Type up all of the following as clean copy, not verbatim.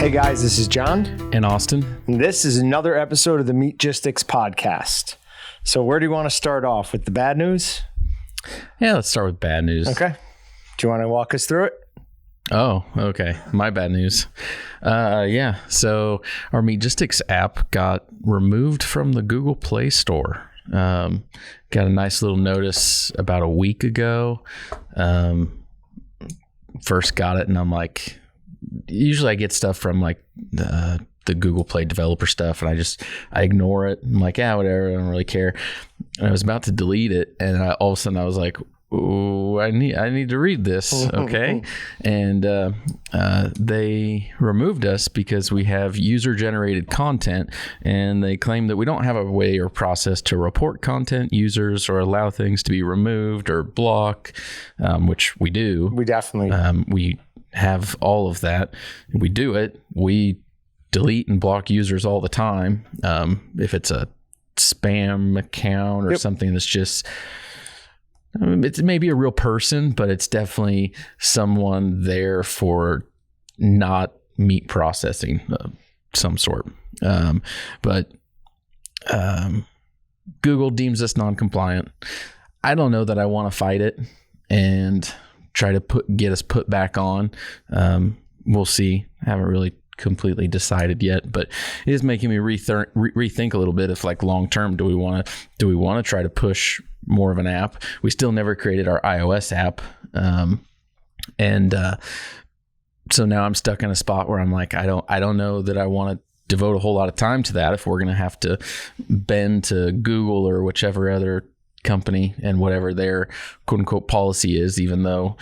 Hey guys, this is Jon. And Austin. And this is another episode of the Meatgistics podcast. So where do you want to start off? With the bad news? Yeah, let's start with bad news. Okay. Do you want to walk us through it? Oh, okay. My bad news. Yeah. So our Meatgistics app got removed from the Google Play Store. Got a nice little notice about a week ago. First got it and I'm like, usually I get stuff from like the Google Play developer stuff and I ignore it. I'm like, yeah, whatever. I don't really care. And I was about to delete it. And all of a sudden I was like, oh, I need to read this. Okay. And they removed us because we have user generated content, and they claim that we don't have a way or process to report content users or allow things to be removed or block, which we do. We definitely we have all of that. We do it. We delete and block users all the time. If it's a spam account or something that's just, it's maybe a real person, but it's definitely someone there for not meat processing of some sort. But Google deems us non-compliant. I don't know that I want to fight it and try to get us put back on. We'll see. I haven't really completely decided yet, but it is making me rethink a little bit if, like, long term, do we want to try to push more of an app? We still never created our iOS app, and so now I'm stuck in a spot where I'm like, I don't know that I want to devote a whole lot of time to that if we're going to have to bend to Google or whichever other company and whatever their quote unquote policy is, even though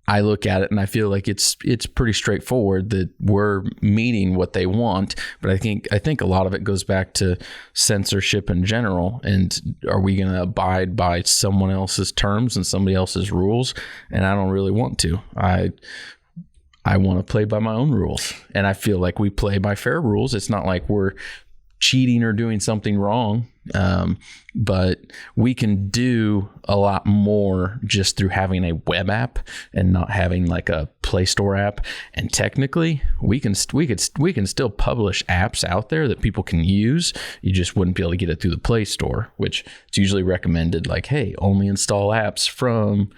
I look at it and I feel like it's pretty straightforward that we're meeting what they want. But I think a lot of it goes back to censorship in general. And are we going to abide by someone else's terms and somebody else's rules? And I don't really want to. I want to play by my own rules. And I feel like we play by fair rules. It's not like we're cheating or doing something wrong. But we can do a lot more just through having a web app and not having like a Play Store app. And technically we can still publish apps out there that people can use. You just wouldn't be able to get it through the Play Store, which it's usually recommended, like, hey, only install apps from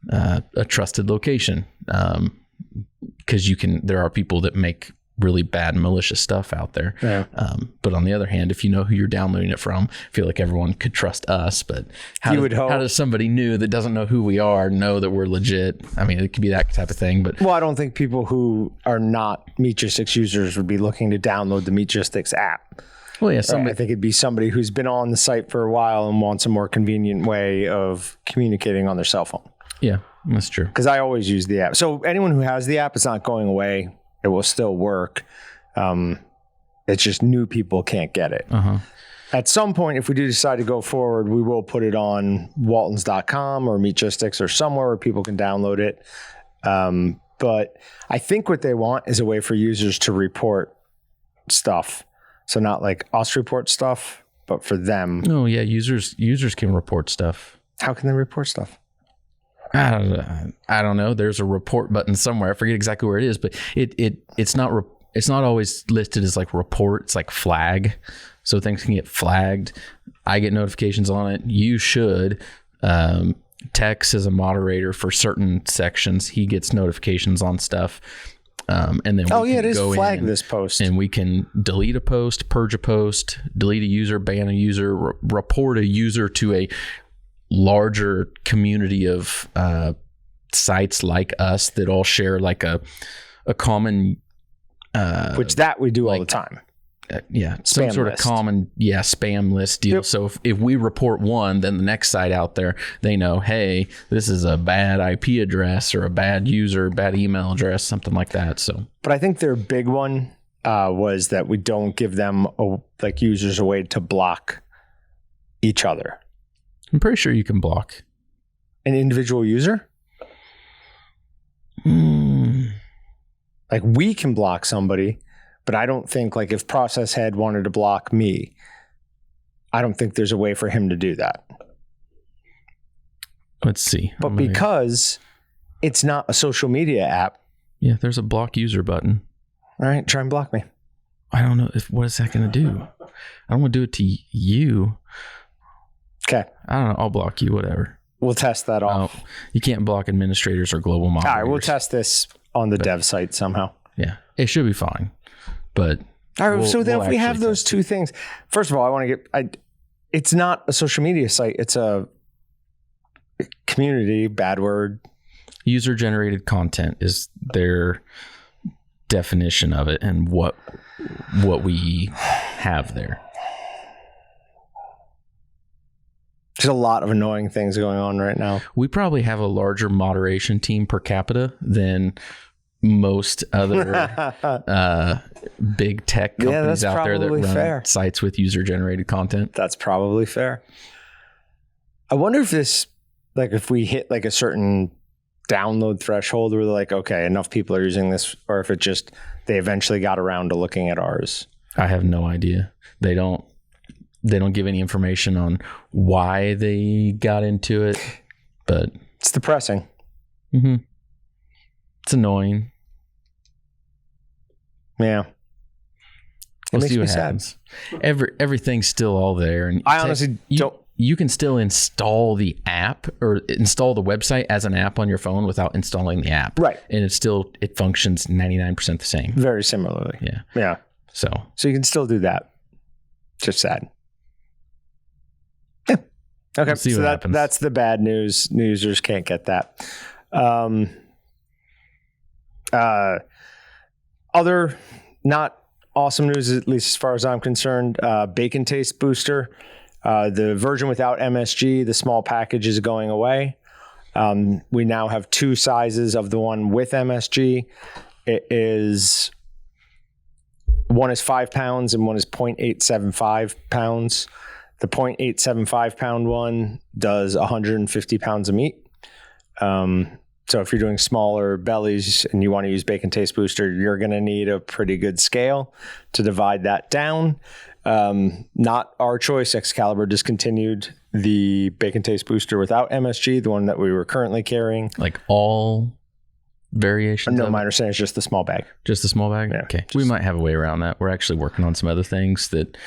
a trusted location. Because there are people that make really bad malicious stuff out there. Yeah. But on the other hand, if you know who you're downloading it from, I feel like everyone could trust us. But how does somebody new that doesn't know who we are know that we're legit? I mean, it could be that type of thing. But I don't think people who are not Meatgistics users would be looking to download the Meatgistics app. Well, yeah, I think it'd be somebody who's been on the site for a while and wants a more convenient way of communicating on their cell phone. Yeah, that's true. Because I always use the app. So anyone who has the app, it's not going away. It will still work. It's just new people can't get it. Uh-huh. At some point, if we do decide to go forward, we will put it on waltons.com or Meatgistics or somewhere where people can download it. But I think what they want is a way for users to report stuff. So not like us report stuff, but for them. Oh, yeah. Users can report stuff. How can they report stuff? I don't know. There's a report button somewhere. I forget exactly where it is, but it's not always listed as like report. It's like flag. So things can get flagged. I get notifications on it. You should. Tex is a moderator for certain sections. He gets notifications on stuff. And then it is flag this post. And we can delete a post, purge a post, delete a user, ban a user, report a user to a larger community of sites like us that all share like a common which that we do all the time. Some sort of common spam list deal. Yep. So if we report one, then the next site out there, they know, hey, this is a bad IP address or a bad user, bad email address, something like that. So, but I think their big one was that we don't give them users a way to block each other. I'm pretty sure you can block an individual user. Like we can block somebody, but I don't think like if Process Head wanted to block me, I don't think there's a way for him to do that. Let's see. But because it's not a social media app. Yeah, there's a block user button. All right, try and block me. I don't know what is that going to do. I don't want to do it to you. Okay. I don't know. I'll block you, whatever. We'll test that off. You can't block administrators or global moderators. All right, we'll test this on the dev site somehow. Yeah, it should be fine. But all right, so then if we have those two things, first of all, I want to get. It's not a social media site. It's a community. Bad word. User-generated content is their definition of it, and what we have there. There's a lot of annoying things going on right now. We probably have a larger moderation team per capita than most other big tech companies out there that run sites with user-generated content. That's probably fair. I wonder if this, like, if we hit like a certain download threshold where they're like, okay, enough people are using this, or if it just they eventually got around to looking at ours. I have no idea. They don't give any information on why they got into it, but it's depressing. Mm-hmm. It's annoying. Yeah. We'll see what happens. Everything's still all there, and I honestly don't. You can still install the app or install the website as an app on your phone without installing the app. Right. And it functions 99% the same. Very similarly. Yeah. Yeah. So you can still do that. Just sad. Yeah. Okay. We'll see what happens. That's the bad news. New users can't get that. Other not awesome news, at least as far as I'm concerned, bacon taste booster. The version without MSG, the small package, is going away. We now have two sizes of the one with MSG. One is 5 pounds and one is 0.875 pounds. The 0.875 pound one does 150 pounds of meat. So if you're doing smaller bellies and you want to use Bacon Taste Booster, you're going to need a pretty good scale to divide that down. Not our choice. Excalibur discontinued the Bacon Taste Booster without MSG, the one that we were currently carrying. Like all variations? No, my understanding is just the small bag. Just the small bag? Yeah, okay. We might have a way around that. We're actually working on some other things that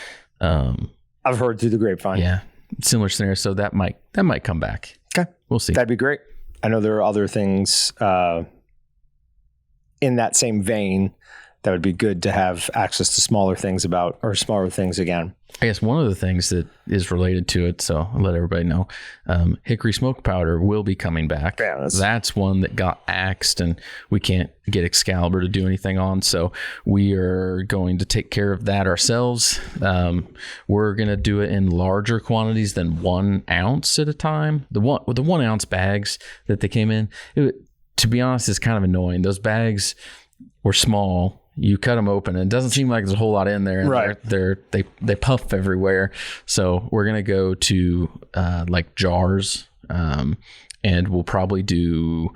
I've heard through the grapevine. Yeah. Similar scenario. So that might come back. Okay. We'll see. That'd be great. I know there are other things in that same vein that would be good to have access to smaller things again. I guess one of the things that is related to it, so I'll let everybody know, hickory smoke powder will be coming back. Yeah, that's one that got axed and we can't get Excalibur to do anything on. So we are going to take care of that ourselves. We're going to do it in larger quantities than 1 ounce at a time. The 1 ounce bags that they came in, to be honest, is kind of annoying. Those bags were small. You cut them open and it doesn't seem like there's a whole lot in there. And right. They puff everywhere. So we're going to go to like jars and we'll probably do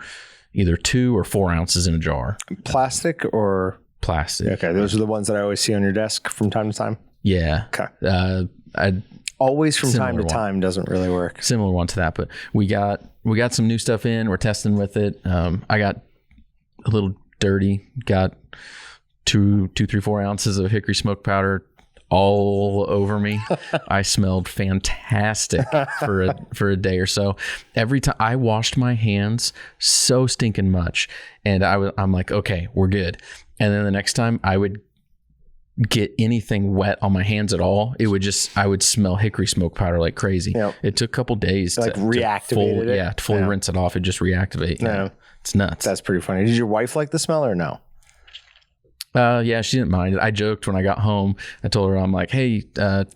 either 2 or 4 ounces in a jar. Plastic or? Plastic. Okay. Those are the ones that I always see on your desk from time to time. Yeah. Okay. Always from time to time doesn't really work. Similar one to that, but we got some new stuff in. We're testing with it. I got a little dirty, got 2, 3, 4 ounces of hickory smoke powder all over me. I smelled fantastic for a day or so. Every time I washed my hands so stinking much, and I'm like, okay, we're good. And then the next time I would get anything wet on my hands at all, I would smell hickory smoke powder like crazy. Yep. It took a couple days to reactivate it. To fully rinse it off. It just reactivate. Yeah. It's nuts. That's pretty funny. Did your wife like the smell or no? Yeah, she didn't mind it. I joked when I got home. I told her, I'm like, hey,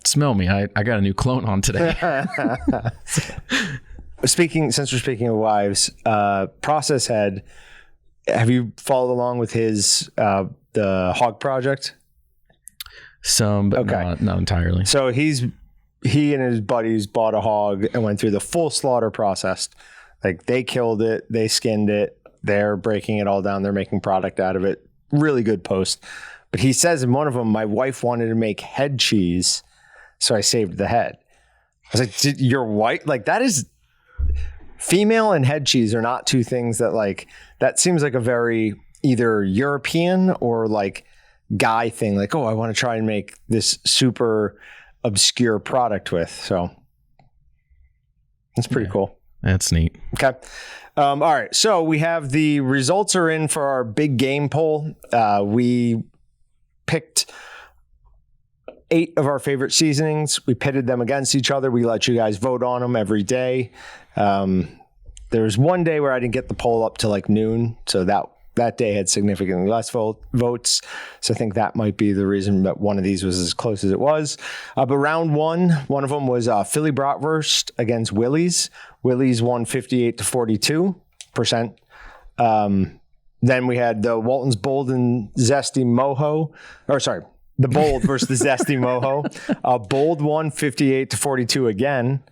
smell me. I got a new cologne on today. Since we're speaking of wives, Process Head, have you followed along with his the hog project? Some, but not entirely. So he and his buddies bought a hog and went through the full slaughter process. Like they killed it, they skinned it, they're breaking it all down, they're making product out of it. Really good post. But he says in one of them, my wife wanted to make head cheese, so I saved the head. I was like, did your wife, like that is, female and head cheese are not two things that like, that seems like a very either European or like guy thing. Like, oh, I want to try and make this super obscure product with. So that's pretty cool. That's neat. Okay. All right. So we have the results are in for our big game poll. We picked 8 of our favorite seasonings. We pitted them against each other. We let you guys vote on them every day. There was one day where I didn't get the poll up to like noon. So that day had significantly less votes. So I think that might be the reason that one of these was as close as it was. But round one of them was Philly Bratwurst against Willie's. Willie's won 58 to 42%. Then we had the Walton's Bold and Zesty Moho. The Bold versus the Zesty Moho. Bold won 58 to 42 again.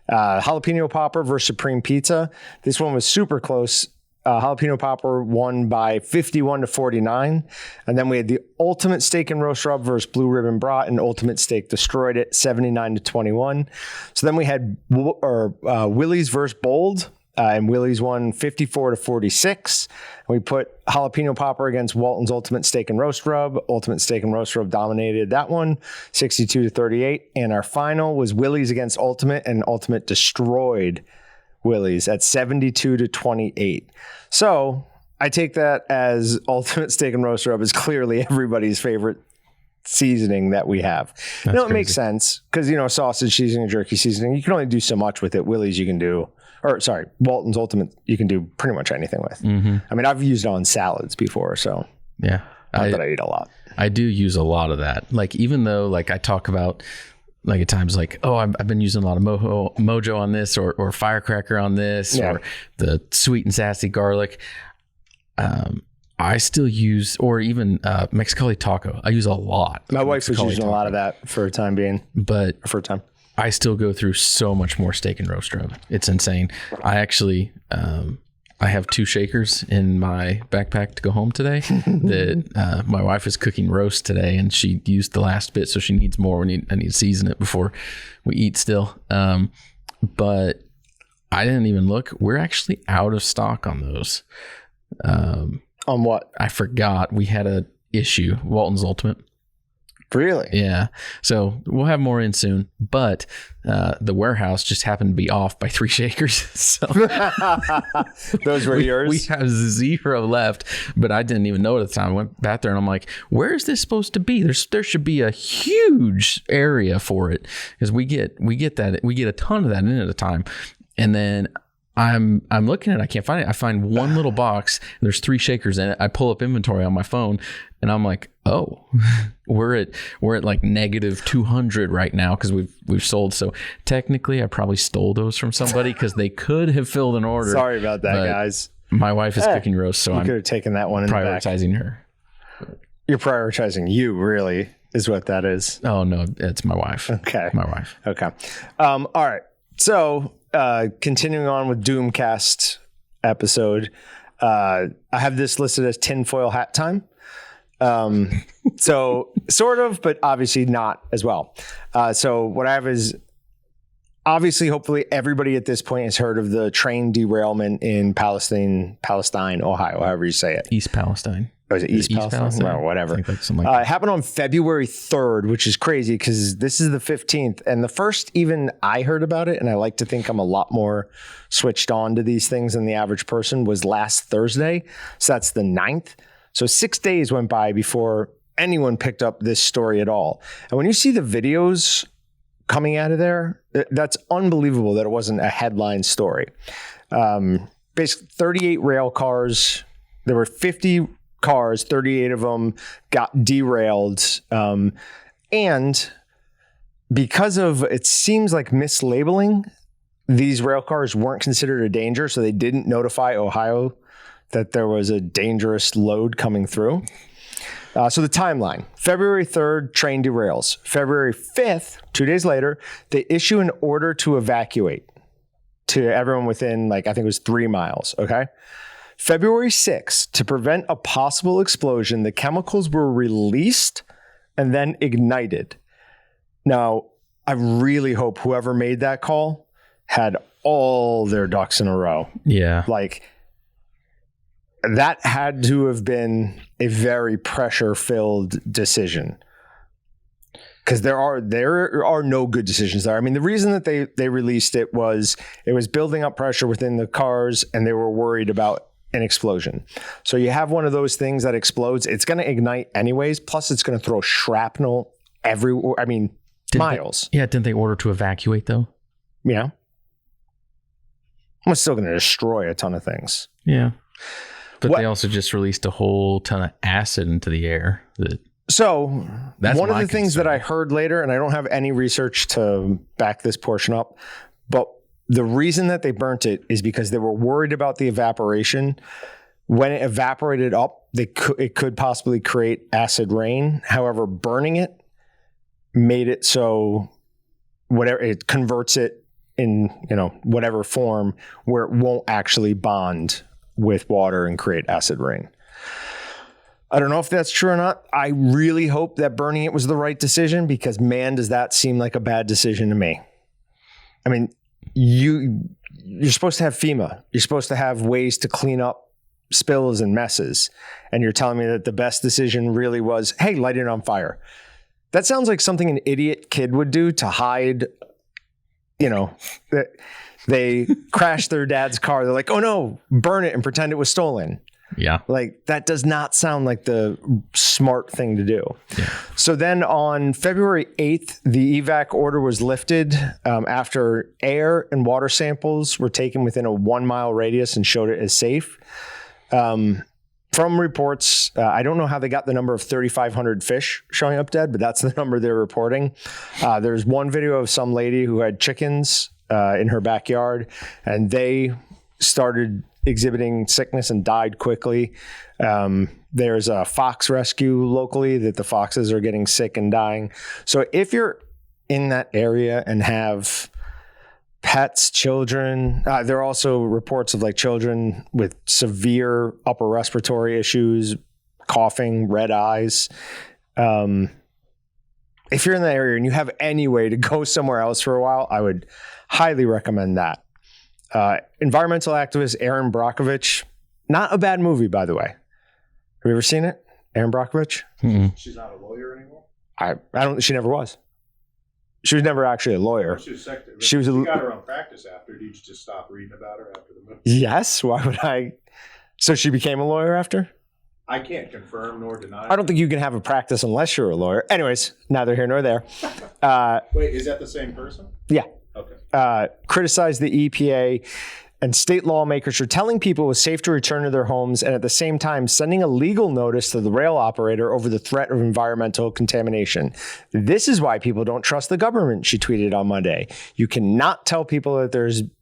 Jalapeno Popper versus Supreme Pizza. This one was super close. Jalapeno Popper won by 51 to 49. And then we had the Ultimate Steak and Roast Rub versus Blue Ribbon Brat, and Ultimate Steak destroyed it 79 to 21. So then we had Willie's versus Bold. And Willie's won 54 to 46. And we put Jalapeno Popper against Walton's Ultimate Steak and Roast Rub. Ultimate Steak and Roast Rub dominated that one, 62 to 38. And our final was Willie's against Ultimate, and Ultimate destroyed Willie's at 72 to 28. So I take that as Ultimate Steak and Roast Rub is clearly everybody's favorite seasoning that we have. It makes sense because, sausage seasoning, jerky seasoning, you can only do so much with it. Willie's you can do. Walton's Ultimate, you can do pretty much anything with. Mm-hmm. I mean, I've used it on salads before, so yeah, not that I eat a lot. I do use a lot of that. Like, even though like I talk about like at times like, oh, I've been using a lot of Mojo on this or Firecracker on this or the sweet and sassy garlic. I still use, or even Mexicali taco. I use a lot. My wife was using a lot of that for a time being, I still go through so much more steak and roast rub. It's insane. I actually, I have 2 shakers in my backpack to go home today that my wife is cooking roast today, and she used the last bit, so she needs more. I need to season it before we eat still. But I didn't even look. We're actually out of stock on those. On what? I forgot. We had a issue. Walton's Ultimate. Really? Yeah. So we'll have more in soon, but the warehouse just happened to be off by 3 shakers. So those were yours? We have 0 left, but I didn't even know at the time. I went back there and I'm like, where is this supposed to be? There should be a huge area for it, because we get a ton of that in at a time. And then I'm looking at it, I can't find it. I find one little box, there's 3 shakers in it. I pull up inventory on my phone and I'm like, oh, we're at like negative 200 right now because we've sold. So technically I probably stole those from somebody because they could have filled an order. Sorry about that, guys. My wife is cooking roast, so you could have taken that one in prioritizing her. You're prioritizing you, really, is what that is. Oh no, it's my wife. Okay. My wife. Okay. All right. So continuing on with Doomcast episode, I have this listed as tinfoil hat time. So sort of, but obviously not as well. So what I have is, obviously, hopefully everybody at this point has heard of the train derailment in Palestine, Ohio, however you say it. East Palestine. Oh, is it East Palestine? Or whatever. I think something like that. It happened on February 3rd, which is crazy because this is the 15th. And the first even I heard about it, and I like to think I'm a lot more switched on to these things than the average person, was last Thursday. So that's the 9th. So 6 days went by before anyone picked up this story at all. And when you see the videos coming out of there, that's unbelievable that it wasn't a headline story. Basically, 38 rail cars. There were 50 cars, 38 of them got derailed. And because of, it seems like mislabeling, these rail cars weren't considered a danger. So they didn't notify Ohio that there was a dangerous load coming through. So the timeline, February 3rd, train derails. February 5th, 2 days later, they issue an order to evacuate to everyone within, I think it was 3 miles. Okay. February 6th, to prevent a possible explosion, the chemicals were released and then ignited. Now, I really hope whoever made that call had all their ducks in a row. Yeah. that had to have been a very pressure-filled decision. Because there are no good decisions there. I mean, the reason that they released it was building up pressure within the cars, and they were worried about an explosion. So you have one of those things that explodes, it's going to ignite anyways. Plus, it's going to throw shrapnel everywhere. I mean, miles. Didn't they order to evacuate though? Yeah. It's still going to destroy a ton of things. Yeah. But they also just released a whole ton of acid into the air. So that's one of the things that I heard later, and I don't have any research to back this portion up, but the reason that they burnt it is because they were worried about the evaporation. When it evaporated up, it could possibly create acid rain. However, burning it made it so it converts it in, whatever form where it won't actually bond with water and create acid rain. I don't know if that's true or not. I really hope that burning it was the right decision, because man, does that seem like a bad decision to me. I mean, you're supposed to have FEMA. You're supposed to have ways to clean up spills and messes. And you're telling me that the best decision really was, hey, light it on fire. That sounds like something an idiot kid would do to hide, that they crashed their dad's car. They're like, oh no, burn it and pretend it was stolen. Yeah. Like, that does not sound like the smart thing to do. Yeah. So then on February 8th, the evac order was lifted after air and water samples were taken within a 1 mile radius and showed it as safe. From reports, I don't know how they got the number of 3,500 fish showing up dead, but that's the number they're reporting. There's one video of some lady who had chickens in her backyard, and they started exhibiting sickness and died quickly. There's a fox rescue locally that the foxes are getting sick and dying. So if you're in that area and have pets, children, there are also reports of children with severe upper respiratory issues, coughing, red eyes. If you're in that area and you have any way to go somewhere else for a while, I would highly recommend that. Environmental activist Erin Brockovich, not a bad movie, by the way. Have you ever seen it? Erin Brockovich? Mm-hmm. She's not a lawyer anymore? I don't. She never was. She was never actually a lawyer. She got her own practice after. Did you just stop reading about her after the movie? Yes. Why would I? So she became a lawyer after? I can't confirm nor deny. I don't think you can have a practice unless you're a lawyer. Anyways, neither here nor there. Wait, is that the same person? Yeah. Okay. Criticized the EPA, and state lawmakers are telling people it was safe to return to their homes, and at the same time sending a legal notice to the rail operator over the threat of environmental contamination. This is why people don't trust the government, she tweeted on Monday. You cannot tell people that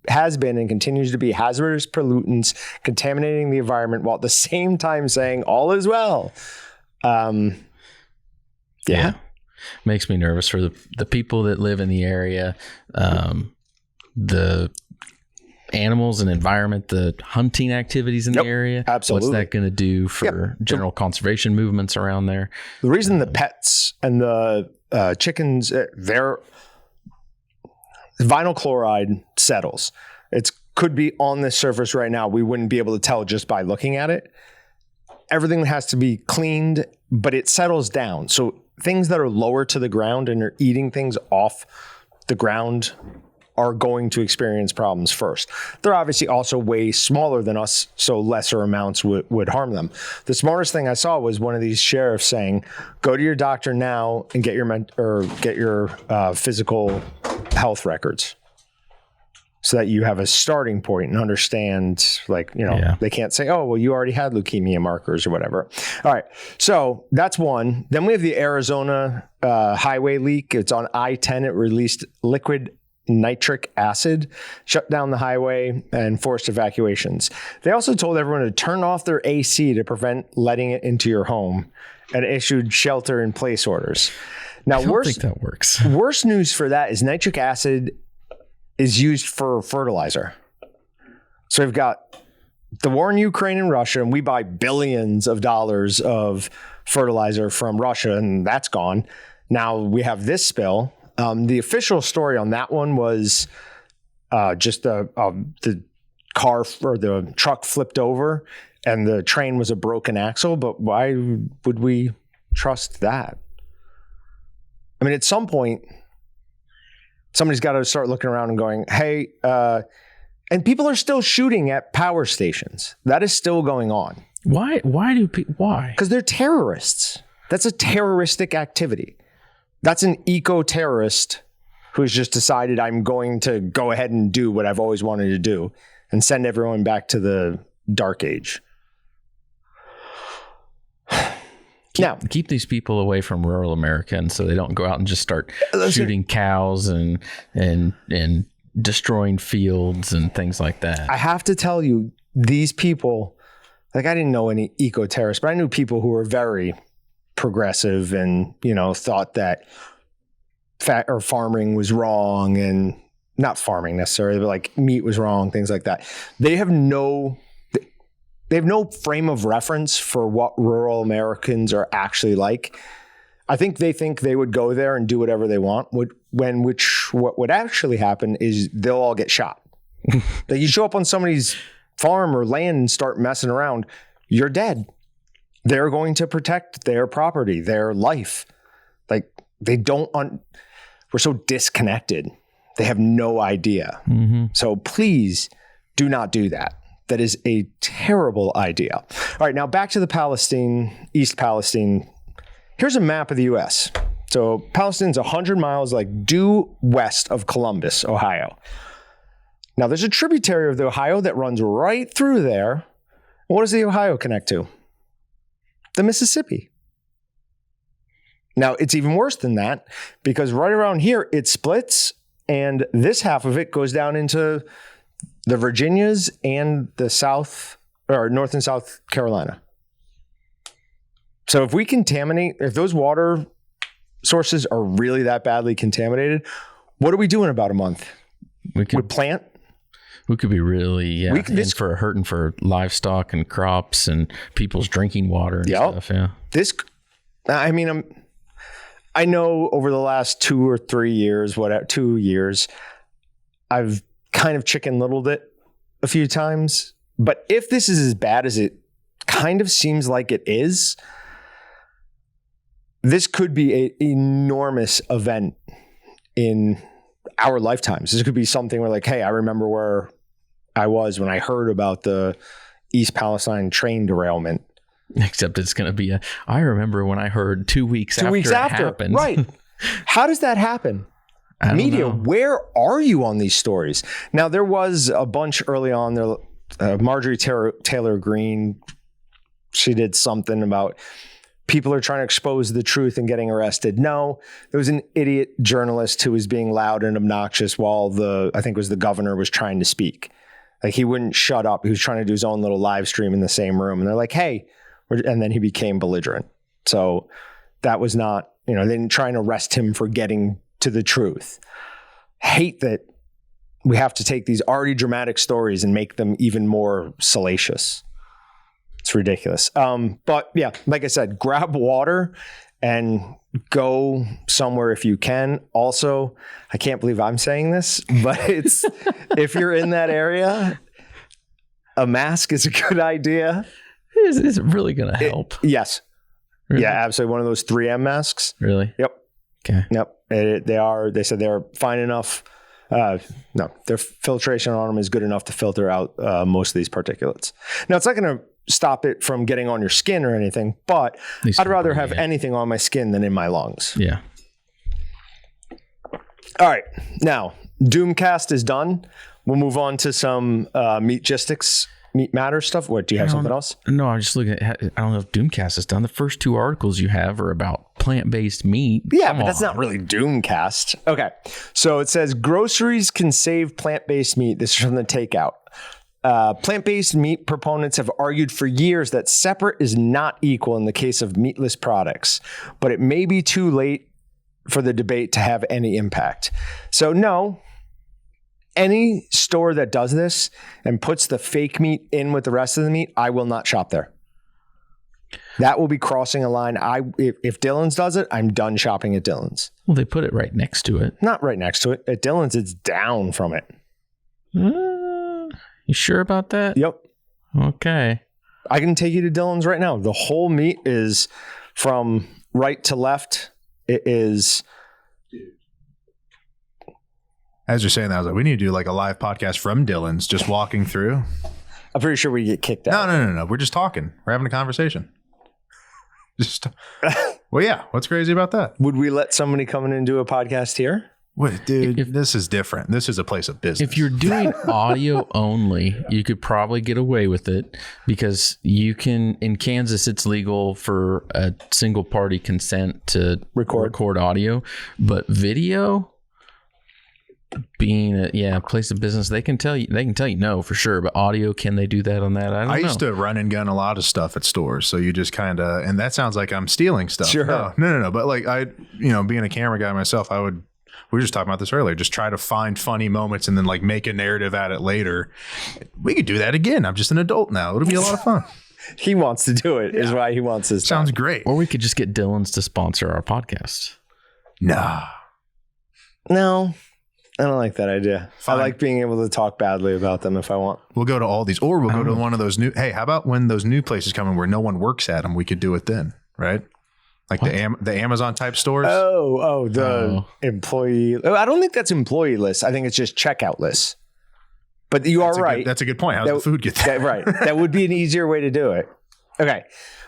has been and continues to be hazardous pollutants contaminating the environment while at the same time saying all is well. Yeah. Makes me nervous for the people that live in the area, the animals and environment, the hunting activities in the area. Absolutely. What's that going to do for general conservation movements around there? The reason the pets and the chickens, their vinyl chloride settles. It could be on the surface right now. We wouldn't be able to tell just by looking at it. Everything has to be cleaned, but it settles down. So things that are lower to the ground and are eating things off the ground are going to experience problems first. They're obviously also way smaller than us, so lesser amounts would harm them. The smartest thing I saw was one of these sheriffs saying, go to your doctor now and get your physical health records, so that you have a starting point and understand, they can't say, oh, well, you already had leukemia markers or whatever. All right. So that's one. Then we have the Arizona highway leak. It's on I-10. It released liquid nitric acid, shut down the highway, and forced evacuations. They also told everyone to turn off their AC to prevent letting it into your home, and issued shelter in place orders. Now, I don't think that works. Worst news for that is nitric acid is used for fertilizer. So we've got the war in Ukraine and Russia, and we buy billions of dollars of fertilizer from Russia, and that's gone. Now we have this spill. The official story on that one was just the car or the truck flipped over and the train was a broken axle, but why would we trust that? I mean, at some point, somebody's got to start looking around and going, hey, and people are still shooting at power stations. That is still going on. Why? Why? Because they're terrorists. That's a terroristic activity. That's an eco-terrorist who's just decided I'm going to go ahead and do what I've always wanted to do and send everyone back to the dark age. Keep these people away from rural America, and so they don't go out and just start shooting cows and destroying fields and things like that. I have to tell you, these people, like, I didn't know any eco-terrorists, but I knew people who were very progressive and, thought that farming was wrong, and not farming necessarily, but like meat was wrong, things like that. They have no frame of reference for what rural Americans are actually like. I think they would go there and do whatever they want. What would actually happen is they'll all get shot. Like, you show up on somebody's farm or land and start messing around, you're dead. They're going to protect their property, their life. Like, we're so disconnected. They have no idea. Mm-hmm. So please do not do that. That is a terrible idea. All right, now back to the East Palestine. Here's a map of the U.S. So Palestine's 100 miles due west of Columbus, Ohio. Now there's a tributary of the Ohio that runs right through there. What does the Ohio connect to? The Mississippi. Now it's even worse than that, because right around here it splits, and this half of it goes down into the Virginias and the North and South Carolina. So if those water sources are really that badly contaminated, what are we doing about a month? We could be really, hurting for livestock and crops and people's drinking water and stuff. Yeah. I know over the last 2 or 3 years, 2 years, I've kind of chicken littled it a few times. But if this is as bad as it kind of seems like it is, this could be an enormous event in our lifetimes. This could be something where, hey, I remember where I was when I heard about the East Palestine train derailment. Except it's going to be I remember when I heard 2 weeks after it happened. Right. How does that happen? Media, where are you on these stories? Now, there was a bunch early on there. Marjorie Taylor Greene, she did something about people are trying to expose the truth and getting arrested. No, there was an idiot journalist who was being loud and obnoxious while I think it was the governor was trying to speak. Like, he wouldn't shut up. He was trying to do his own little live stream in the same room. And they're like, hey, and then he became belligerent. So that was not, they didn't try and arrest him for getting to the truth. Hate that we have to take these already dramatic stories and make them even more salacious. It's ridiculous. But yeah, like I said, grab water and go somewhere if you can. Also, I can't believe I'm saying this, but if you're in that area, a mask is a good idea. Is it really going to help? Yes. Really? Yeah, absolutely. One of those 3M masks. Really? Yep. Okay. Yep. They said they're fine enough. No, their filtration on them is good enough to filter out most of these particulates. Now, it's not going to stop it from getting on your skin or anything, but I'd rather have anything on my skin than in my lungs. Yeah. All right. Now, Doomcast is done. We'll move on to some Meatgistics, Meat Matter stuff. What, do you have something else? No, I'm just looking at, I don't know if Doomcast is done. The first 2 articles you have are about plant-based meat. Yeah, but that's not really Doomcast. Okay. So it says groceries can save plant-based meat. This is from the Takeout. Plant-based meat proponents have argued for years that separate is not equal in the case of meatless products, but it may be too late for the debate to have any impact. So no, any store that does this and puts the fake meat in with the rest of the meat, I will not shop there. That will be crossing a line. If Dillon's does it, I'm done shopping at Dillon's. Well, they put it right next to it. Not right next to it. At Dillon's, it's down from it. You sure about that? Yep. Okay. I can take you to Dylan's right now. The whole meat is from right to left. It is. As you're saying that, I was like, we need to do like a live podcast from Dylan's, just walking through. I'm pretty sure we get kicked out. No. We're just talking. We're having a conversation. Well, yeah. What's crazy about that? Would we let somebody come in and do a podcast here? Wait, dude, this is different. This is a place of business. If you're doing audio only, you could probably get away with it because you can, in Kansas, it's legal for a single party consent to record audio, but video, being a place of business, they can tell you no for sure, but audio, can they do that on that? I don't know. I used to run and gun a lot of stuff at stores, so you just kind of, and that sounds like I'm stealing stuff. Sure. No. But like being a camera guy myself, we were just talking about this earlier, just try to find funny moments and then like make a narrative at it later. We could do that again. I'm just an adult now. It'll be a lot of fun. He wants to do it, is why he wants this. Sounds great. Or we could just get Dylan's to sponsor our podcast. Nah. No, I don't like that idea. Fine. I like being able to talk badly about them if I want. We'll go to all these, or we'll go to one of those new, hey, how about when those new places come in where no one works at them? We could do it then, right? Like the Amazon type stores. The employee. I don't think that's employee lists. I think it's just checkout lists. But you are right. That's a good point. How does the food get there? Right. That would be an easier way to do it. Okay.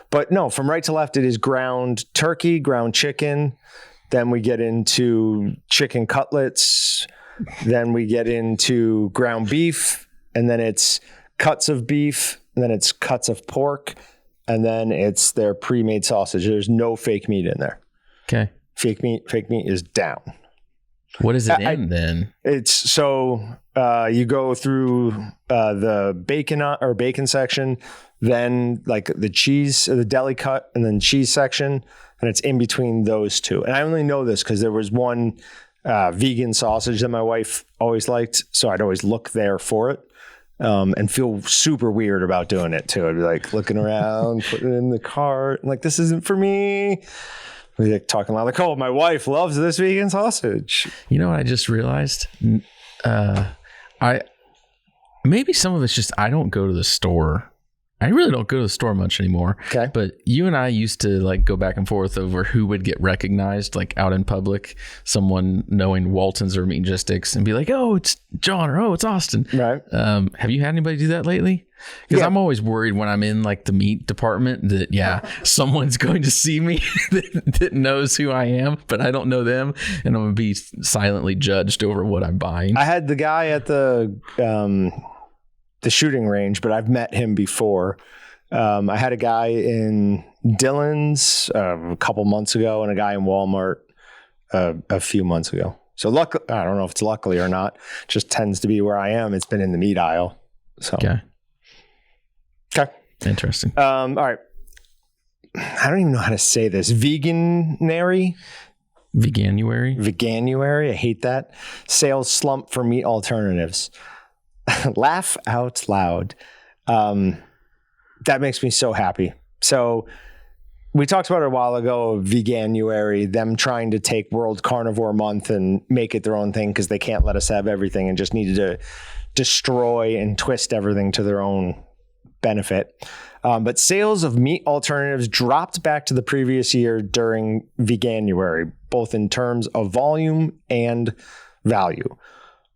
But no, from right to left, it is ground turkey, ground chicken. Then we get into chicken cutlets. Then we get into ground beef. And then it's cuts of beef. And then it's cuts of pork. And then it's their pre-made sausage. There's no fake meat in there. Okay. Fake meat is down. What is it then? It's so you go through the bacon section, then like the cheese, the deli cut, and then cheese section, and it's in between those two. And I only know this because there was one vegan sausage that my wife always liked, so I'd always look there for it. And feel super weird about doing it too. I'd be like looking around, putting it in the cart, and like, this isn't for me. We'd be like talking loud, like, oh, my wife loves this vegan sausage. You know what I just realized? Maybe some of it's just I don't go to the store. I really don't go to the store much anymore. Okay. But you and I used to like go back and forth over who would get recognized, like out in public, someone knowing Walton's or Meatgistics and be like, oh, it's Jon, or oh, it's Austin. Right. Have you had anybody do that lately? Because I'm always worried when I'm in like the meat department that, someone's going to see me that knows who I am, but I don't know them. And I'm going to be silently judged over what I'm buying. I had the guy at the shooting range, but I've met him before. I had a guy in Dylan's a couple months ago and a guy in Walmart a few months ago. So luckily, I don't know if it's luckily or not, just tends to be where I am. It's been in the meat aisle. So Okay. Interesting. All right. I don't even know how to say this. Veganuary. I hate that. Sales slump for meat alternatives. Laugh out loud. That makes me so happy. So we talked about it a while ago, Veganuary, them trying to take World Carnivore Month and make it their own thing because they can't let us have everything and just needed to destroy and twist everything to their own benefit. But sales of meat alternatives dropped back to the previous year during Veganuary, both in terms of volume and value.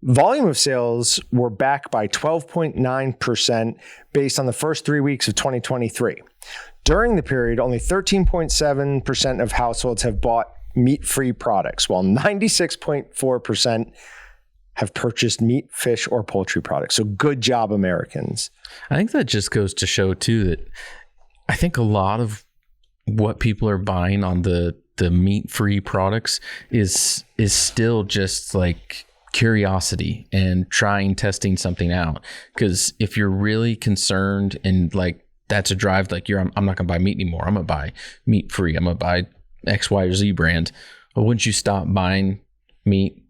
Volume of sales were back by 12.9% based on the first 3 weeks of 2023. During the period, only 13.7% of households have bought meat-free products, while 96.4% have purchased meat, fish, or poultry products. So good job, Americans. I think that just goes to show, too, that I think a lot of what people are buying on the meat-free products is still just like curiosity and testing something out. Because if you're really concerned and like that's a drive, like I'm not gonna buy meat anymore, I'm gonna buy meat free, I'm gonna buy X, Y, or Z brand, well, wouldn't you stop buying meat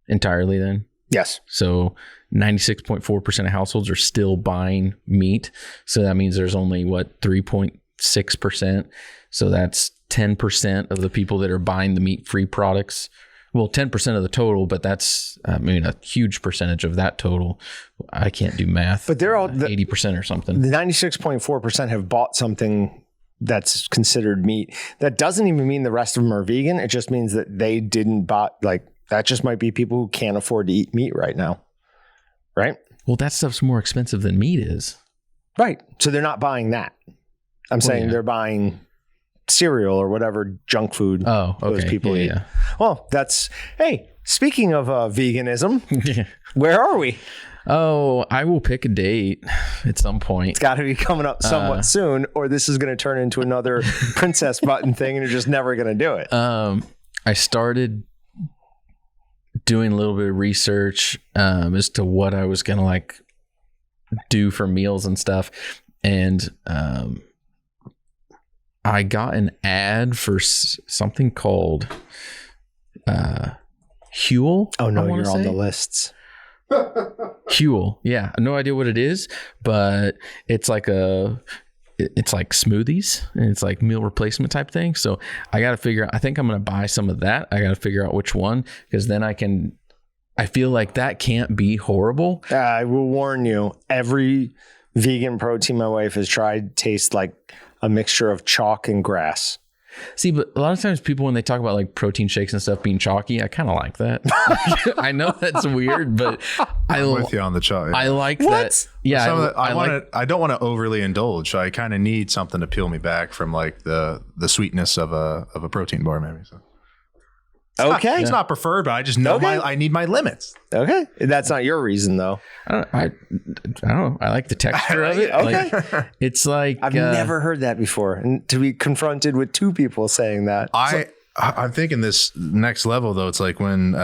entirely then? Yes. So 96.4% of households are still buying meat, so that means there's only 3.6%, so that's 10% of the people that are buying the meat free products Well, 10% of the total, but that's, I mean, a huge percentage of that total. I can't do math. But they're all 80% or something. The 96.4% have bought something that's considered meat. That doesn't even mean the rest of them are vegan. It just means that they didn't buy, like, that just might be people who can't afford to eat meat right now. Right? Well, that stuff's more expensive than meat is. Right. So they're not buying that. I'm saying they're buying cereal or whatever junk food those people eat. Yeah. Well, hey, speaking of veganism, where are we? Oh, I will pick a date at some point. It's got to be coming up somewhat soon, or this is going to turn into another princess button thing, and you're just never going to do it. I started doing a little bit of research as to what I was going to like do for meals and stuff, and I got an ad for something called Huel. Oh no, you're on the lists. Huel, yeah, no idea what it is, but it's like smoothies and it's like meal replacement type thing. So I got to figure out. I think I'm going to buy some of that. I got to figure out which one, because then I feel like that can't be horrible. I will warn you, every vegan protein my wife has tried tastes like a mixture of chalk and grass. See, but a lot of times people, when they talk about like protein shakes and stuff being chalky, I kind of like that. I know that's weird, but I'm with you on the chalk. Yeah. I like that. Yeah. I don't want to overly indulge. So I kind of need something to peel me back from like the sweetness of a protein bar, maybe. So. It's not preferred, but I just know I need my limits. Okay. That's not your reason though. I don't know. I like the texture of it. Okay. Like, it's like I've never heard that before. And to be confronted with two people saying that. I'm thinking this next level though. It's like when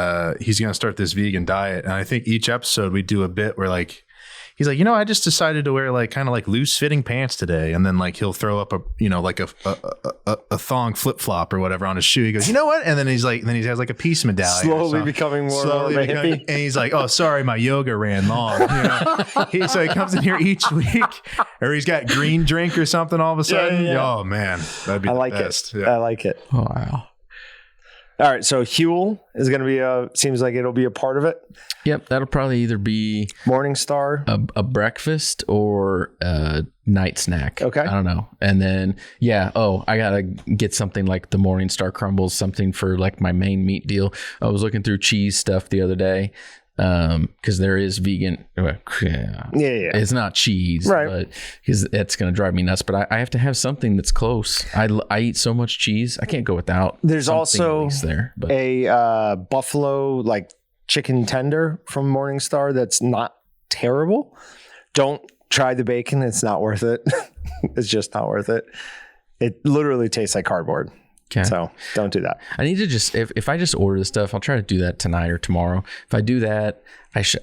he's going to start this vegan diet. And I think each episode we do a bit where like, he's like, I just decided to wear like kind of like loose fitting pants today. And then like he'll throw up like a thong flip flop or whatever on his shoe. He goes, you know what? And then he has like a peace medallion. Slowly becoming more of a hippie. And he's like, oh, sorry, my yoga ran long. So he comes in here each week, or he's got green drink or something all of a sudden. Yeah. Oh man, that'd be the best. I like it. Oh, wow. All right, so Huel is going to be seems like it'll be a part of it. Yep, that'll probably either be Morningstar, a breakfast, or a night snack. Okay. I don't know. And then, I got to get something like the Morningstar crumbles, something for like my main meat deal. I was looking through cheese stuff the other day, because there is vegan. It's not cheese, right? But because that's going to drive me nuts. But I have to have something that's close. I eat so much cheese, I can't go without. There's also a buffalo like chicken tender from Morningstar that's not terrible. Don't try the bacon; it's not worth it. It's just not worth it. It literally tastes like cardboard. Okay. So don't do that. I need to just, if I just order the stuff, I'll try to do that tonight or tomorrow. If I do that,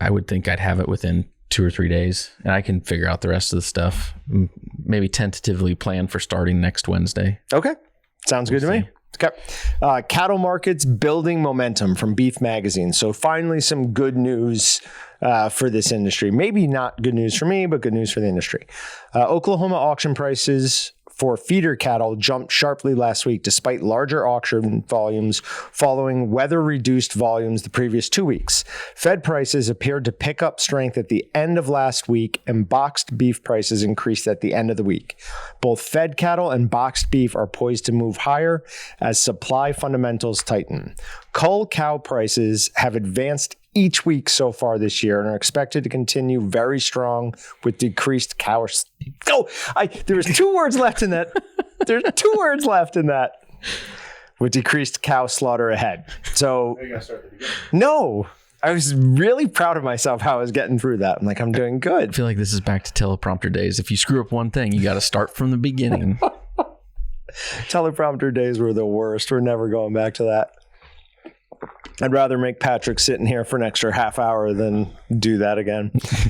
I would think I'd have it within 2 or 3 days, and I can figure out the rest of the stuff. Maybe tentatively plan for starting next Wednesday. Okay. Sounds good to me. Okay. Cattle markets building momentum from Beef Magazine. So finally some good news for this industry. Maybe not good news for me, but good news for the industry. Oklahoma auction prices for feeder cattle jumped sharply last week despite larger auction volumes following weather-reduced volumes the previous 2 weeks. Fed prices appeared to pick up strength at the end of last week, and boxed beef prices increased at the end of the week. Both fed cattle and boxed beef are poised to move higher as supply fundamentals tighten. Cull cow prices have advanced each week so far this year and are expected to continue very strong with decreased cow. There was 2 words left in that. There's 2 words left in that. With decreased cow slaughter ahead. So, no, I was really proud of myself how I was getting through that. I'm like, I'm doing good. I feel like this is back to teleprompter days. If you screw up one thing, you got to start from the beginning. Teleprompter days were the worst. We're never going back to that. I'd rather make Patrick sit in here for an extra half hour than do that again.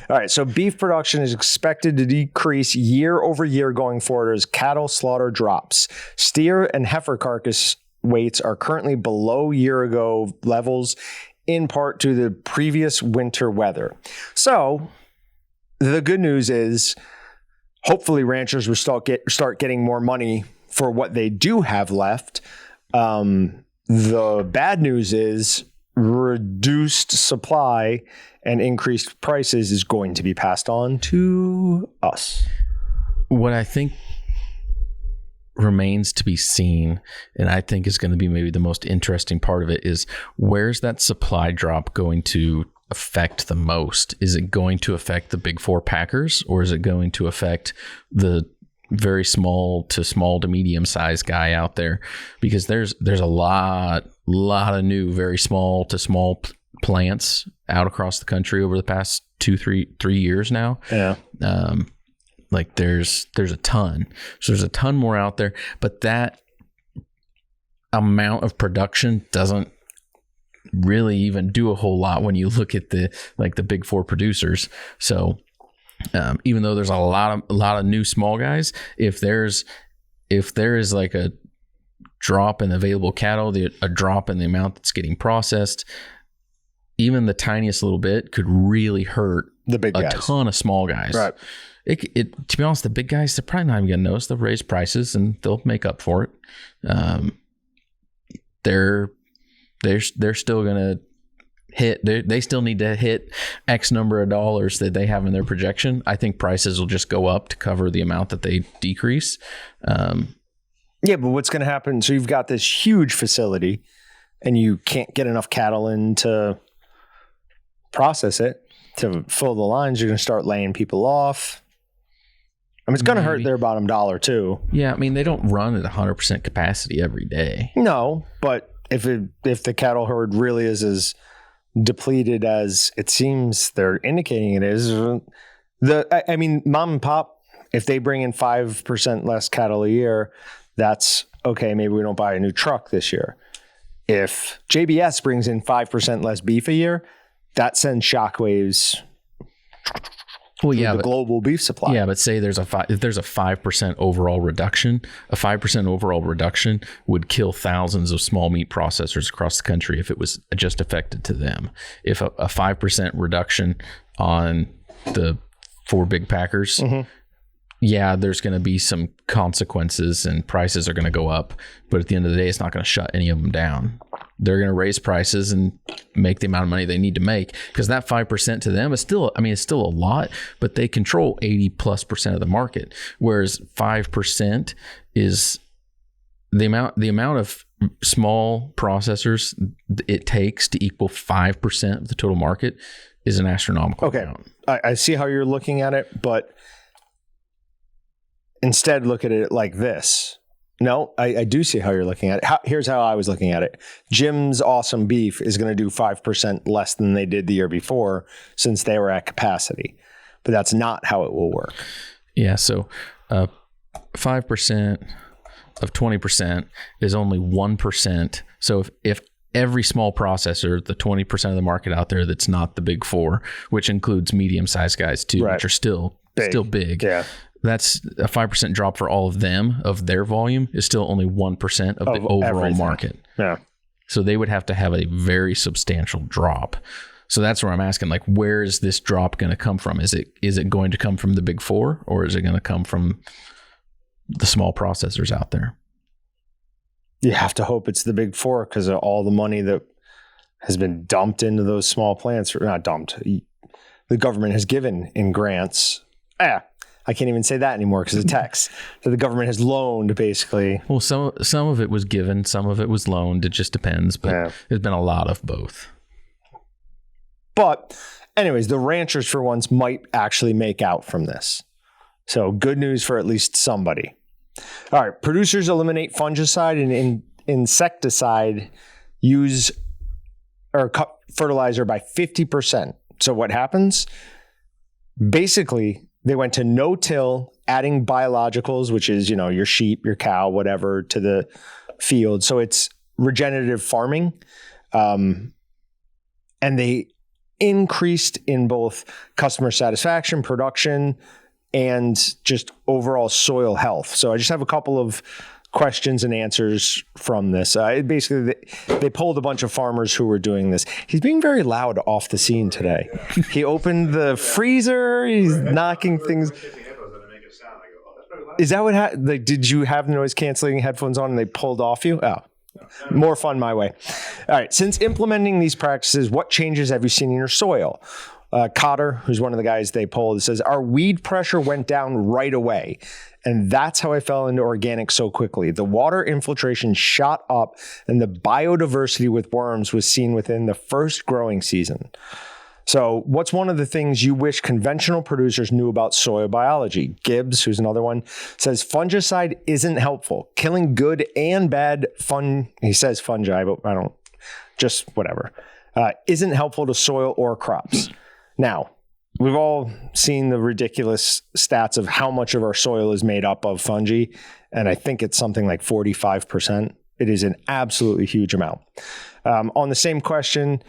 All right. So beef production is expected to decrease year over year going forward as cattle slaughter drops. Steer and heifer carcass weights are currently below year ago levels, in part to the previous winter weather. So the good news is hopefully ranchers will start getting more money for what they do have left. The bad news is reduced supply and increased prices is going to be passed on to us. What I think remains to be seen, and I think is going to be maybe the most interesting part of it, is where's that supply drop going to affect the most? Is it going to affect the big four packers, or is it going to affect the very small to medium sized guy out there? Because there's a lot of new very small to small plants out across the country over the past 3 years now. Yeah. Like there's a ton. So there's a ton more out there, but that amount of production doesn't really even do a whole lot when you look at the big four producers. So even though there's a lot of new small guys, if there is like a drop in available cattle, a drop in the amount that's getting processed, even the tiniest little bit could really hurt The big guys. A ton of small guys. Right. It to be honest, the big guys, they're probably not even going to notice. They'll raise prices and they'll make up for it. They're still going to hit. They still need to hit X number of dollars that they have in their projection. I think prices will just go up to cover the amount that they decrease. Yeah, but what's going to happen? So you've got this huge facility, and you can't get enough cattle in to process it to fill the lines. You're going to start laying people off. I mean, it's going to hurt their bottom dollar too. Yeah, I mean, they don't run at 100% capacity every day. No, but if the cattle herd really is as depleted as it seems they're indicating it is, I mean, mom and pop, if they bring in 5% less cattle a year, that's okay. Maybe we don't buy a new truck this year. If JBS brings in 5% less beef a year, that sends shockwaves. Well, yeah, the global beef supply. Yeah, but say if there's a 5% overall reduction, a 5% overall reduction would kill thousands of small meat processors across the country if it was just affected to them. If a 5% reduction on the 4 big packers, yeah, there's going to be some consequences and prices are going to go up. But at the end of the day, it's not going to shut any of them down. They're going to raise prices and make the amount of money they need to make, because that 5% to them is still, I mean, it's still a lot, but they control 80+% of the market. Whereas 5% is the amount of small processors it takes to equal 5% of the total market is an astronomical amount. I see how you're looking at it, but instead look at it like this. No, I do see how you're looking at it. Here's how I was looking at it. Jim's Awesome Beef is going to do 5% less than they did the year before since they were at capacity. But that's not how it will work. Yeah, so 5% of 20% is only 1%. So if every small processor, the 20% of the market out there that's not the big 4, which includes medium-sized guys too, which are still big. Yeah. That's a 5% drop for all of them, of their volume, is still only 1% of the overall everything. market. Yeah. So they would have to have a very substantial drop. So that's where I'm asking, like, where is this drop going to come from? Is it going to come from the big 4, or is it going to come from the small processors out there? You have to hope it's the big 4 because of all the money that has been dumped into those small plants, or not dumped. The government has given in grants. I can't even say that anymore because of text. So the government has loaned, basically. Well, some of it was given, some of it was loaned. It just depends, but there's been a lot of both. But anyways, the ranchers for once might actually make out from this. So good news for at least somebody. All right, producers eliminate fungicide and insecticide use or cut fertilizer by 50%. So what happens? Basically, they went to no-till, adding biologicals, which is, your sheep, your cow, whatever, to the field. So it's regenerative farming. And they increased in both customer satisfaction, production, and just overall soil health. So I just have a couple of questions and answers from this. Basically, they polled a bunch of farmers who were doing this. He's being very loud off the scene today. He opened the freezer. He's knocking things. Is that what happened? Like, did you have noise canceling headphones on and they pulled off you? Oh, more fun my way. All right. Since implementing these practices, what changes have you seen in your soil? Cotter, who's one of the guys they polled, says, our weed pressure went down right away. And that's how I fell into organic so quickly. The water infiltration shot up and the biodiversity with worms was seen within the first growing season. So what's one of the things you wish conventional producers knew about soil biology? Gibbs, who's another one, says fungicide isn't helpful. Killing good and bad he says fungi, but I don't, just whatever, isn't helpful to soil or crops. Now, we've all seen the ridiculous stats of how much of our soil is made up of fungi, and I think it's something like 45%. It is an absolutely huge amount. On the same question,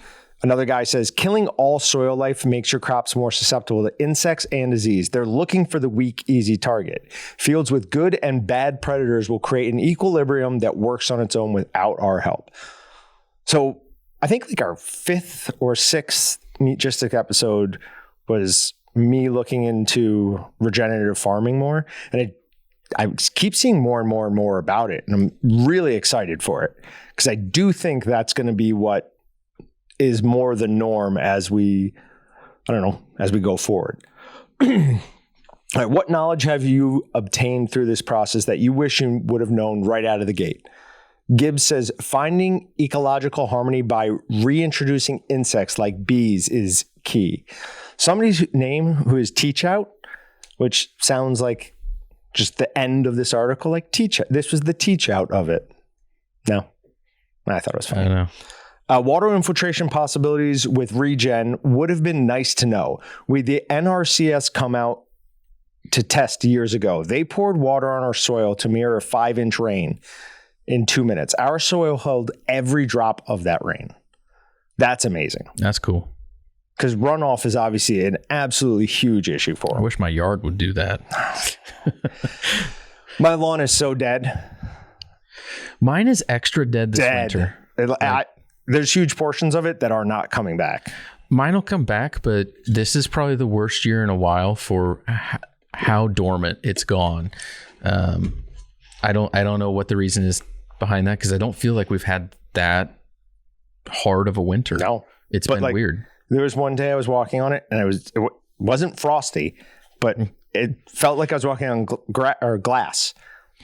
another guy says, killing all soil life makes your crops more susceptible to insects and disease. They're looking for the weak, easy target. Fields with good and bad predators will create an equilibrium that works on its own without our help. So I think like our 5th or 6th Meatgistics episode was me looking into regenerative farming more. And I keep seeing more and more and more about it. And I'm really excited for it because I do think that's going to be what is more the norm as we go forward. All right, what knowledge have you obtained through this process that you wish you would have known right out of the gate? Gibbs says finding ecological harmony by reintroducing insects like bees is key. Somebody's name who is Teach Out, which sounds like just the end of this article, like Teach Out. This was the Teach Out of it. No, I thought it was funny. I know. Water infiltration possibilities with regen would have been nice to know. With the NRCS come out to test years ago, they poured water on our soil to mirror a 5-inch rain in 2 minutes. Our soil held every drop of that rain. That's amazing. That's cool. Because runoff is obviously an absolutely huge issue for them. I wish my yard would do that. My lawn is so dead. Mine is extra dead this winter. There's huge portions of it that are not coming back. Mine will come back, but this is probably the worst year in a while for how dormant it's gone. I don't know what the reason is behind that because I don't feel like we've had that hard of a winter. No, it's been weird. There was one day I was walking on it and it wasn't frosty, but it felt like I was walking on glass,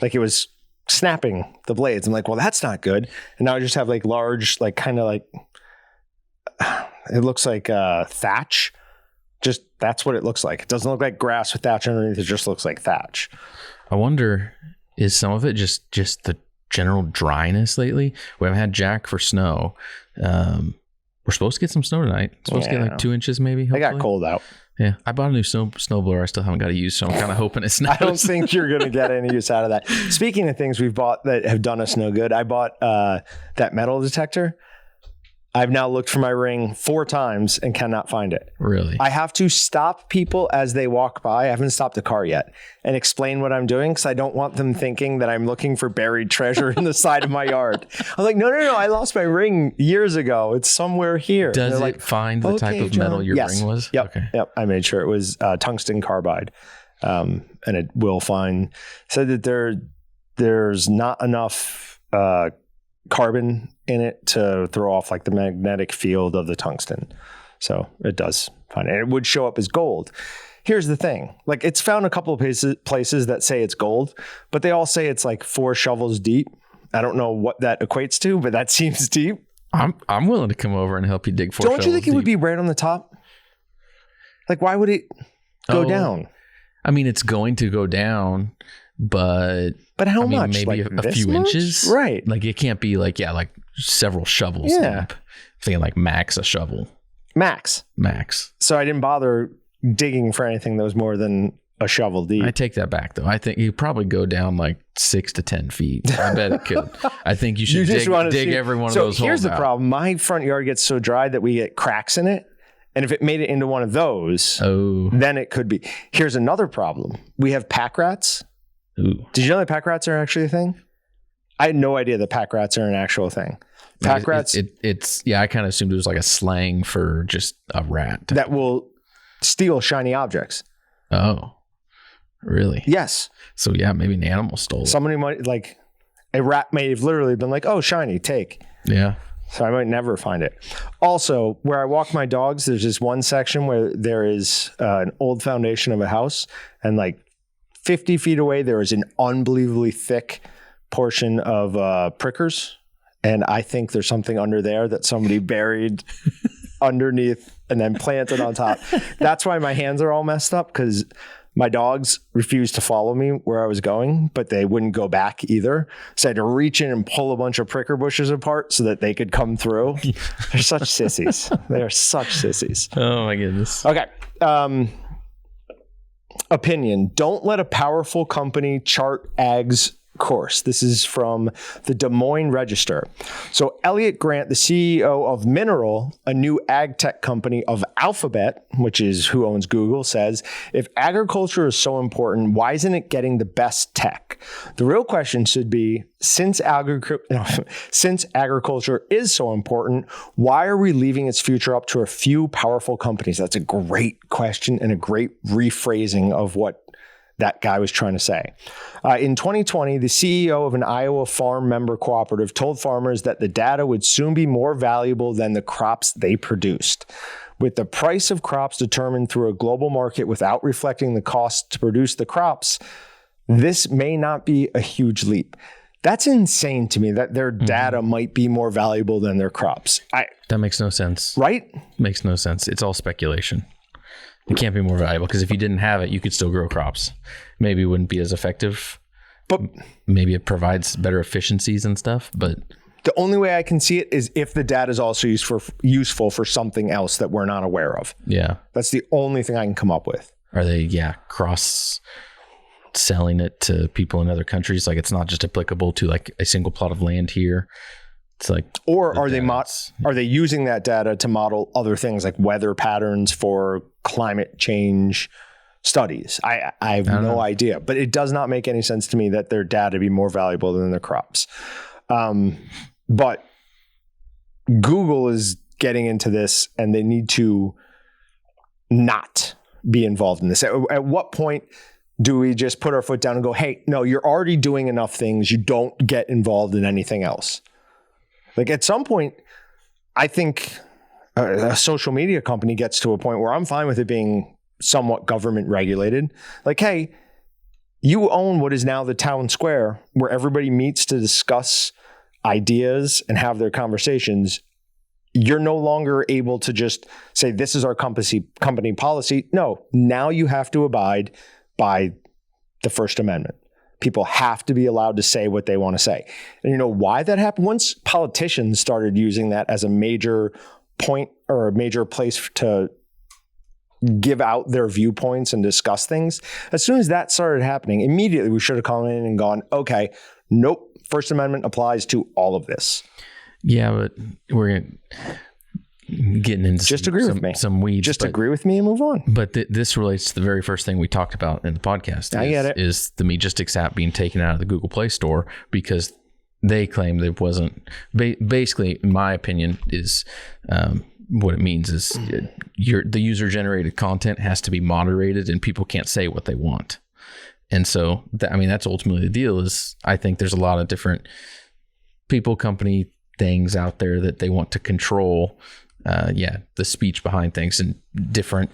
like it was snapping the blades. I'm like, well, that's not good. And now I just have like large, like kind of like, it looks like thatch. Just that's what it looks like. It doesn't look like grass with thatch underneath. It just looks like thatch. I wonder, is some of it just the general dryness lately? We haven't had Jack for snow. We're supposed to get some snow tonight. Supposed to get like 2 inches maybe. Hopefully. It got cold out. Yeah. I bought a new snow blower. I still haven't got to use, so I'm kind of hoping it snows. I don't think you're going to get any use out of that. Speaking of things we've bought that have done us no good, I bought that metal detector. I've now looked for my ring 4 times and cannot find it. Really? I have to stop people as they walk by. I haven't stopped a car yet and explain what I'm doing because I don't want them thinking that I'm looking for buried treasure in the side of my yard. I'm like, no. I lost my ring years ago. It's somewhere here. Does it like, find the type of metal your ring was? Yep. Okay. Yep. I made sure it was tungsten carbide. And it will find, said that there's not enough carbon in it to throw off like the magnetic field of the tungsten. So it does find it. It would show up as gold. Here's the thing. Like it's found a couple of places that say it's gold, but they all say it's like 4 shovels deep. I don't know what that equates to, but that seems deep. I'm willing to come over and help you dig 4 shovels. Don't you think it would be right on the top? Like why would it go down? I mean, it's going to go down, but how much? Maybe like a few much? inches, right? Like it can't be like several shovels deep. I'm thinking like max a shovel. Max. So I didn't bother digging for anything that was more than a shovel deep. I take that back though. I think you probably go down like 6 to 10 feet. I bet it could. I think you should dig every one of those holes. So here's the out. problem. My front yard gets so dry that we get cracks in it. And if it made it into one of those, then it could be. Here's another problem. We have pack rats. Ooh. Did you know that pack rats are actually a thing? I had no idea that pack rats are an actual thing. Pack rats. It's I kind of assumed it was like a slang for just a rat that will steal shiny objects. Oh, really? Yes. So yeah, maybe an animal stole it. Somebody might A rat may have literally been like, oh, shiny, take. Yeah. So I might never find it. Also, where I walk my dogs, there's this one section where there is an old foundation of a house, and like 50 feet away, there is an unbelievably thick portion of prickers. And I think there's something under there that somebody buried underneath and then planted on top. That's why my hands are all messed up, because my dogs refused to follow me where I was going, but they wouldn't go back either. So I had to reach in and pull a bunch of pricker bushes apart so that they could come through. They're such sissies. They are such sissies. Oh my goodness. Okay. Opinion. Don't let a powerful company chart ag's course. This is from the Des Moines Register. So Elliot Grant, the CEO of Mineral, a new ag tech company of Alphabet, which is who owns Google, says, if agriculture is so important, why isn't it getting the best tech? The real question should be, since agriculture is so important, why are we leaving its future up to a few powerful companies? That's a great question and a great rephrasing of what that guy was trying to say. In 2020, the CEO of an Iowa farm member cooperative told farmers that the data would soon be more valuable than the crops they produced. With the price of crops determined through a global market without reflecting the cost to produce the crops, this may not be a huge leap. That's insane to me, that their data might be more valuable than their crops. That makes no sense. Right? Makes no sense. It's all speculation. It can't be more valuable, because if you didn't have it, you could still grow crops. Maybe it wouldn't be as effective, but maybe it provides better efficiencies and stuff. But the only way I can see it is if the data is also useful for something else that we're not aware of. Yeah. That's the only thing I can come up with. Are they, cross selling it to people in other countries? Like, it's not just applicable to like a single plot of land here. It's like, or are they using that data to model other things like weather patterns for climate change studies? I have no idea, but it does not make any sense to me that their data be more valuable than their crops. But Google is getting into this, and they need to not be involved in this. At what point do we just put our foot down and go, hey, no, you're already doing enough things. You don't get involved in anything else. Like, at some point, I think a social media company gets to a point where I'm fine with it being somewhat government regulated. Like, hey, you own what is now the town square where everybody meets to discuss ideas and have their conversations. You're no longer able to just say, this is our company policy. No, now you have to abide by the First Amendment. People have to be allowed to say what they want to say. And you know why that happened? Once politicians started using that as a major point or a major place to give out their viewpoints and discuss things, as soon as that started happening, immediately we should have come in and gone, okay, nope, First Amendment applies to all of this. Yeah, but we're getting into just agree with me. Some weeds. Just agree with me and move on. But this relates to the very first thing we talked about in the podcast. I get it. Is the Meatgistics app being taken out of the Google Play Store because they claim that it wasn't. Basically, in my opinion, is what it means is the user generated content has to be moderated, and people can't say what they want. And so, that's ultimately the deal. Is I think there's a lot of different people, company things out there that they want to control. The speech behind things and different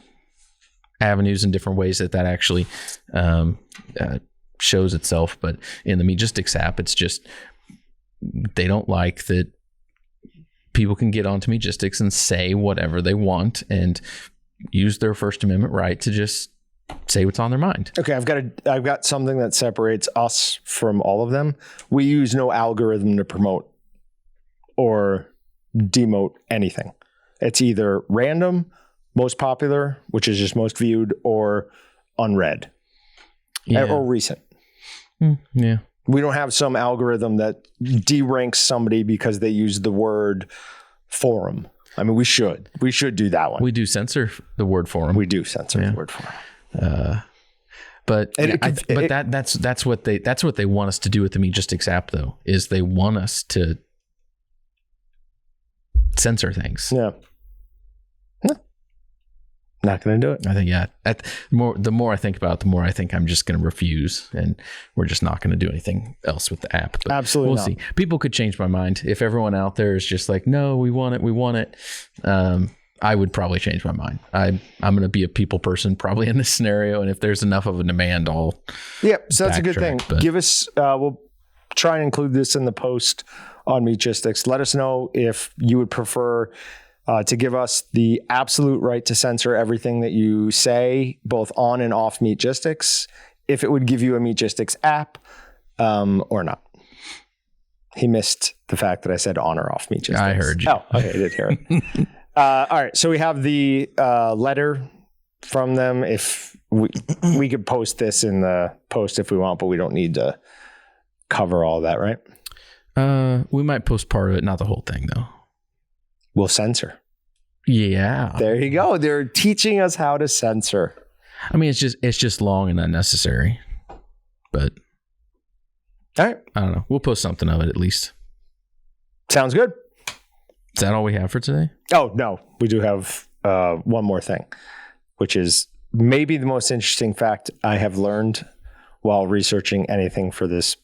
avenues and different ways that actually shows itself. But in the Meatgistics app, it's just they don't like that people can get onto Meatgistics and say whatever they want and use their First Amendment right to just say what's on their mind. Okay, I've got something that separates us from all of them. We use no algorithm to promote or demote anything. It's either random, most popular, which is just most viewed, or unread, or recent. Yeah. We don't have some algorithm that deranks somebody because they use the word forum. We should do that one. We do censor the word forum. We do censor the word forum. That's what they want us to do with the Meatgistics app, though, is they want us to censor things. Yeah. Not going to do it. I think, yeah. The more I think about it, the more I think I'm just going to refuse, and we're just not going to do anything else with the app. But Absolutely we'll see. People could change my mind. If everyone out there is just like, no, we want it. I would probably change my mind. I'm going to be a people person probably in this scenario. And if there's enough of a demand, I'll so that's a good thing. But Give us, we'll try and include this in the post on Meatgistics. Let us know if you would prefer to give us the absolute right to censor everything that you say, both on and off Meatgistics, if it would give you a Meatgistics app or not. He missed the fact that I said on or off Meatgistics. I heard you. Oh, okay, I did hear it. All right, so we have the letter from them. If we could post this in the post if we want, but we don't need to cover all that, right? We might post part of it, not the whole thing, though. We'll censor. Yeah. There you go. They're teaching us how to censor. I mean, it's just long and unnecessary, but All right. I don't know. We'll post something of it at least. Sounds good. Is that all we have for today? Oh, no. We do have one more thing, which is maybe the most interesting fact I have learned while researching anything for this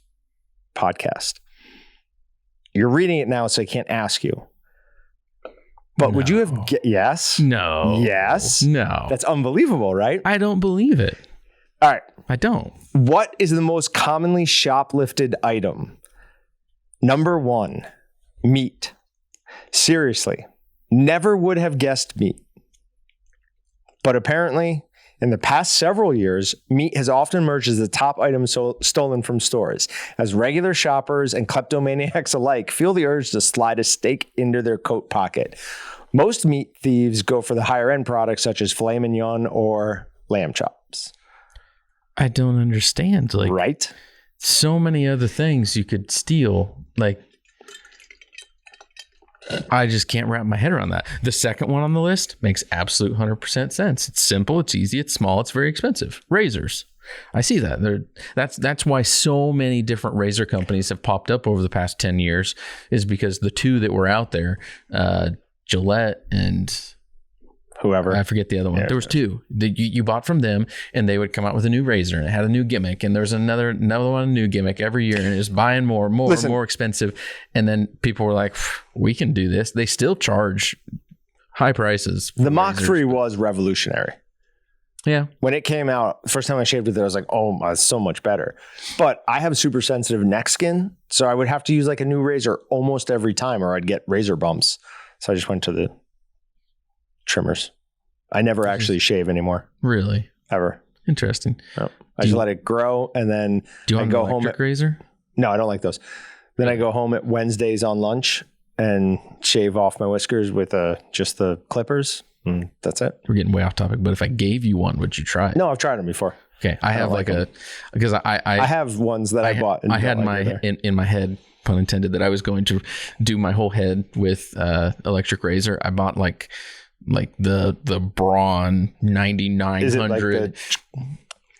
podcast. You're reading it now, so I can't ask you. But would you have... Yes? No. Yes? No. That's unbelievable, right? I don't believe it. All right. I don't. What is the most commonly shoplifted item? Number 1, meat. Seriously, never would have guessed meat. But apparently, in the past several years, meat has often emerged as the top item stolen from stores, as regular shoppers and kleptomaniacs alike feel the urge to slide a steak into their coat pocket. Most meat thieves go for the higher end products such as filet mignon or lamb chops. I don't understand. Like, right? So many other things you could steal. Like, I just can't wrap my head around that. The second one on the list makes absolute 100% sense. It's simple, it's easy, it's small, it's very expensive. Razors. I see that. That's why so many different razor companies have popped up over the past 10 years, is because the two that were out there, Gillette and whoever, I forget the other one. Yeah, there was two that you bought from them, and they would come out with a new razor, and it had a new gimmick, and there was another one, a new gimmick every year, and it was buying more expensive. And then people were like, we can do this. They still charge high prices. The Mach 3 was revolutionary. Yeah. When it came out, first time I shaved with it, I was like, oh my, it's so much better. But I have super sensitive neck skin, so I would have to use like a new razor almost every time, or I'd get razor bumps. So I just went to the trimmers. I never actually shave anymore. Really? Ever. Interesting. No. I just let it grow, and then do you want I go an electric home razor? No, I don't like those. Then I go home at Wednesdays on lunch and shave off my whiskers with just the clippers. And that's it. We're getting way off topic, but if I gave you one, would you try it? No, I've tried them before. Okay. I have because I have ones that I bought. I had in my head, pun intended, that I was going to do my whole head with electric razor. I bought like the Braun 9900. Is it like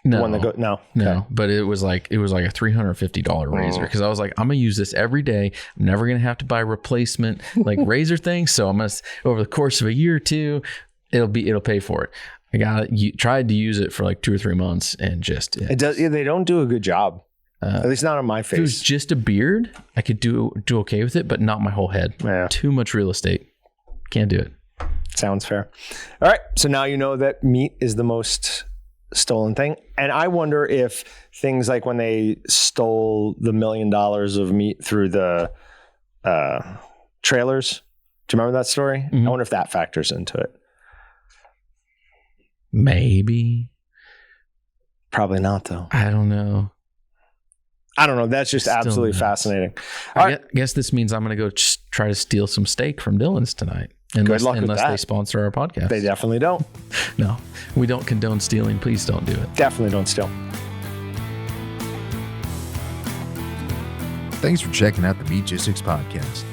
the one that no, okay. But it was like a $350 razor, because I was like, I'm gonna use this every day. I'm never gonna have to buy replacement like razor things. So I'm gonna, over the course of a year or two, it'll pay for it. I got it. Tried to use it for like 2 or 3 months, and just it does. Yeah, they don't do a good job. At least not on my face. If it was just a beard, I could do okay with it, but not my whole head. Yeah. Too much real estate. Can't do it. Sounds fair. All right. So now you know that meat is the most stolen thing. And I wonder if things like when they stole the $1 million of meat through the trailers. Do you remember that story? Mm-hmm. I wonder if that factors into it. Maybe. Probably not, though. I don't know. That's just absolutely fascinating. I guess this means I'm going to go try to steal some steak from Dylan's tonight. Unless they sponsor our podcast. They definitely don't. No, we don't condone stealing. Please don't do it. Definitely don't steal. Thanks for checking out the Meatgistics podcast.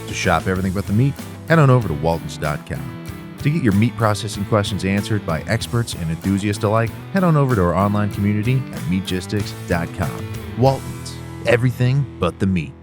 To shop everything but the meat, head on over to waltons.com. To get your meat processing questions answered by experts and enthusiasts alike, head on over to our online community at meatgistics.com. Waltons, everything but the meat.